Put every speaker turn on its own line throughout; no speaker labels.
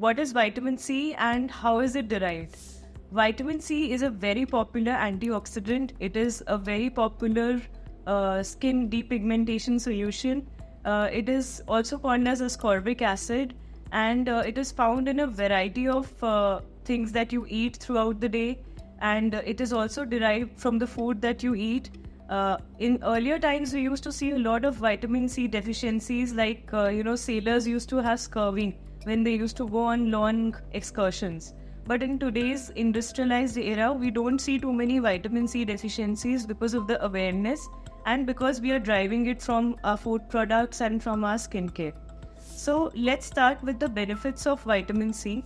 what is vitamin C and how is it derived? Vitamin C is a very popular antioxidant. It is a very popular skin depigmentation solution. It is also called as ascorbic acid, and it is found in a variety of things that you eat throughout the day, and it is also derived from the food that you eat. In earlier times, we used to see a lot of vitamin C deficiencies, like sailors used to have scurvy when they used to go on long excursions. But in today's industrialized era, we don't see too many vitamin C deficiencies because of the awareness and because we are driving it from our food products and from our skincare. So let's start with the benefits of vitamin C.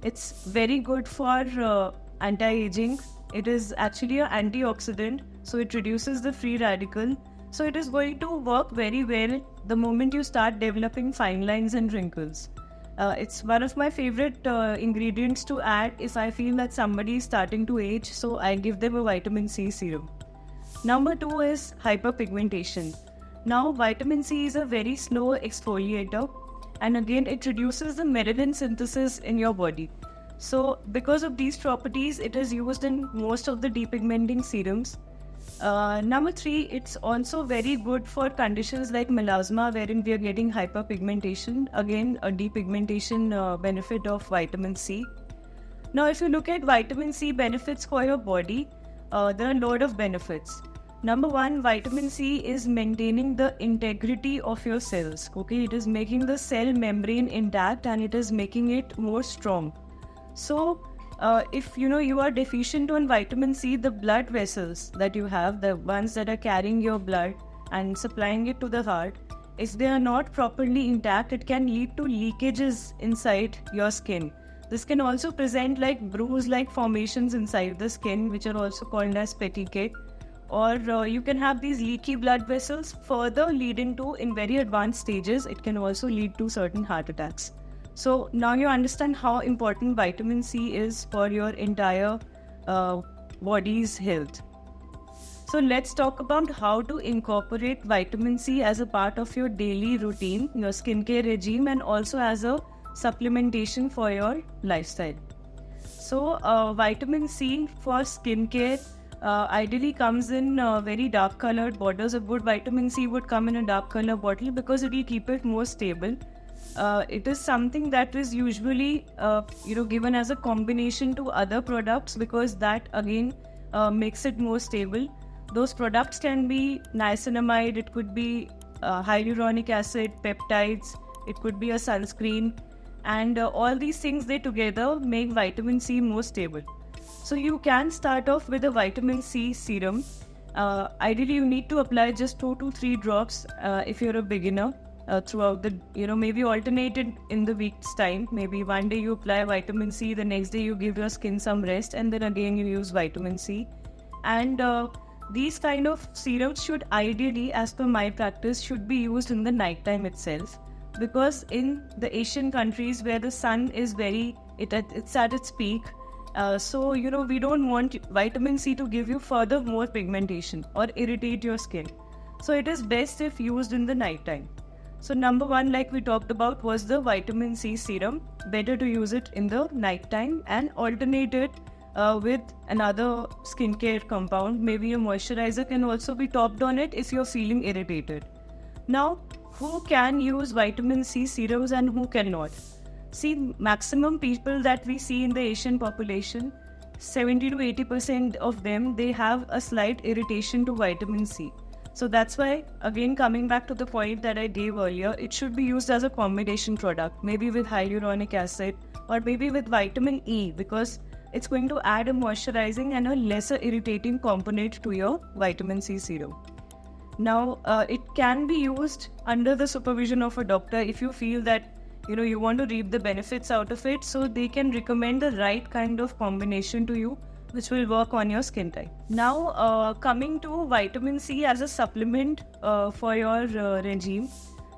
It's very good for anti-aging. It is actually an antioxidant, so it reduces the free radical. So it is going to work very well the moment you start developing fine lines and wrinkles. It's one of my favorite ingredients to add if I feel that somebody is starting to age, so I give them a vitamin C serum. Number 2 is hyperpigmentation. Now, vitamin C is a very slow exfoliator, and again, it reduces the melanin synthesis in your body. So, because of these properties, it is used in most of the depigmenting serums. Number 3, it's also very good for conditions like melasma, wherein we are getting hyperpigmentation. Again, a depigmentation benefit of vitamin C. Now, if you look at vitamin C benefits for your body, there are a lot of benefits. Number 1, vitamin C is maintaining the integrity of your cells. Okay, it is making the cell membrane intact and it is making it more strong. So, if you are deficient on vitamin C, the blood vessels that you have, the ones that are carrying your blood and supplying it to the heart, if they are not properly intact, it can lead to leakages inside your skin. This can also present like bruise-like formations inside the skin, which are also called as petechiae. Or you can have these leaky blood vessels further leading to, in very advanced stages, it can also lead to certain heart attacks. So now you understand how important vitamin C is for your entire body's health. So let's talk about how to incorporate vitamin C as a part of your daily routine, your skincare regime, and also as a supplementation for your lifestyle. So vitamin C for skincare ideally comes in very dark colored bottles. A good vitamin C would come in a dark color bottle because it will keep it more stable. It is something that is usually given as a combination to other products because that again makes it more stable. Those products can be niacinamide, it could be hyaluronic acid, peptides, it could be a sunscreen, and all these things, they together make vitamin C more stable. So you can start off with a vitamin C serum. Ideally, you need to apply just 2 to 3 drops if you're a beginner throughout the, maybe alternated in the week's time. Maybe one day you apply vitamin C, the next day you give your skin some rest, and then again you use vitamin C. And these kind of serums should ideally, as per my practice, should be used in the night time itself. Because in the Asian countries where the sun is it's at its peak, so we don't want vitamin C to give you further more pigmentation or irritate your skin. So it is best if used in the night time. So number 1, like we talked about, was the vitamin C serum. Better to use it in the night time and alternate it with another skincare compound. Maybe a moisturizer can also be topped on it if you're feeling irritated. Now, who can use vitamin C serums and who cannot? See, maximum people that we see in the Asian population, 70 to 80% of them, they have a slight irritation to vitamin C. So that's why, again, coming back to the point that I gave earlier, it should be used as a combination product, maybe with hyaluronic acid or maybe with vitamin E, because it's going to add a moisturizing and a lesser irritating component to your vitamin C serum. Now, it can be used under the supervision of a doctor if you feel that you want to reap the benefits out of it, so they can recommend the right kind of combination to you which will work on your skin type. Now, coming to vitamin C as a supplement for your regime.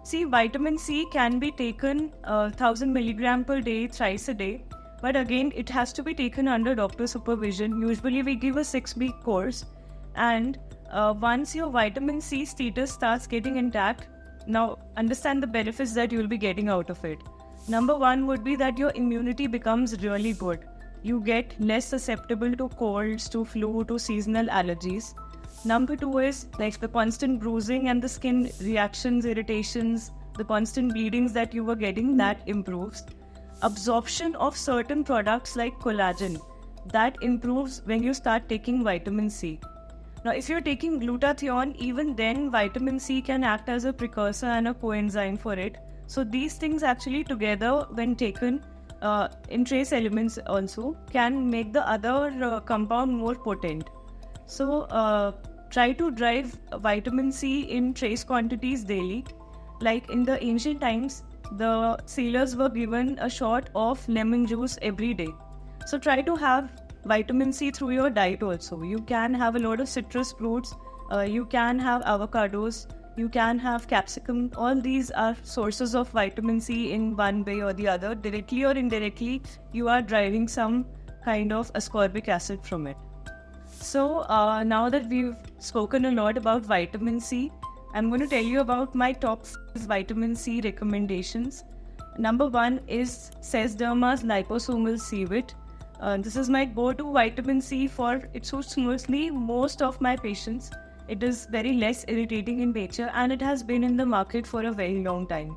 See, vitamin C can be taken 1000 milligram per day, thrice a day. But again, it has to be taken under doctor supervision. Usually we give a 6-week course. And once your vitamin C status starts getting intact, now understand the benefits that you will be getting out of it. Number one would be that your immunity becomes really good. You get less susceptible to colds, to flu, to seasonal allergies. Number two is like the constant bruising and the skin reactions, irritations, the constant bleedings that you were getting, that improves. Absorption of certain products like collagen, that improves when you start taking vitamin C. Now, if you're taking glutathione, even then vitamin C can act as a precursor and a coenzyme for it. So these things actually together, when taken in trace elements also, can make the other compound more potent. So try to drive vitamin C in trace quantities daily. Like in the ancient times, the sailors were given a shot of lemon juice every day. So try to have vitamin C through your diet also. You can have a lot of citrus fruits, you can have avocados, you can have capsicum. All these are sources of vitamin C in one way or the other. Directly or indirectly, you are driving some kind of ascorbic acid from it. So now that we've spoken a lot about vitamin C, I'm going to tell you about my top 5 vitamin C recommendations. Number one is Sesderma's liposomal C-Vit. This is my go-to vitamin C for it suits mostly most of my patients. It is very less irritating in nature and it has been in the market for a very long time.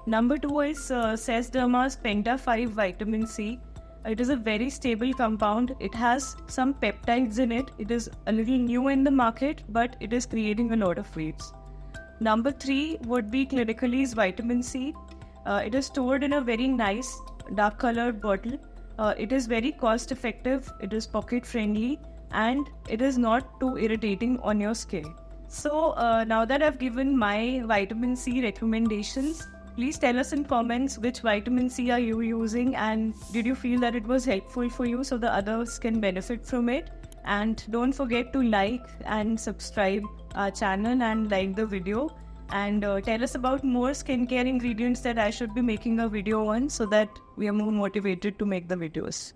Number two is Sesderma's Penta 5 vitamin C. It is a very stable compound. It has some peptides in it. It is a little new in the market, but it is creating a lot of waves. Number three would be Clinically's vitamin C. It is stored in a very nice dark colored bottle. It is very cost effective, it is pocket friendly, and it is not too irritating on your skin. So now that I've given my vitamin C recommendations, please tell us in comments which vitamin C are you using and did you feel that it was helpful for you so the others can benefit from it. And don't forget to like and subscribe our channel and like the video. And tell us about more skincare ingredients that I should be making a video on so that we are more motivated to make the videos.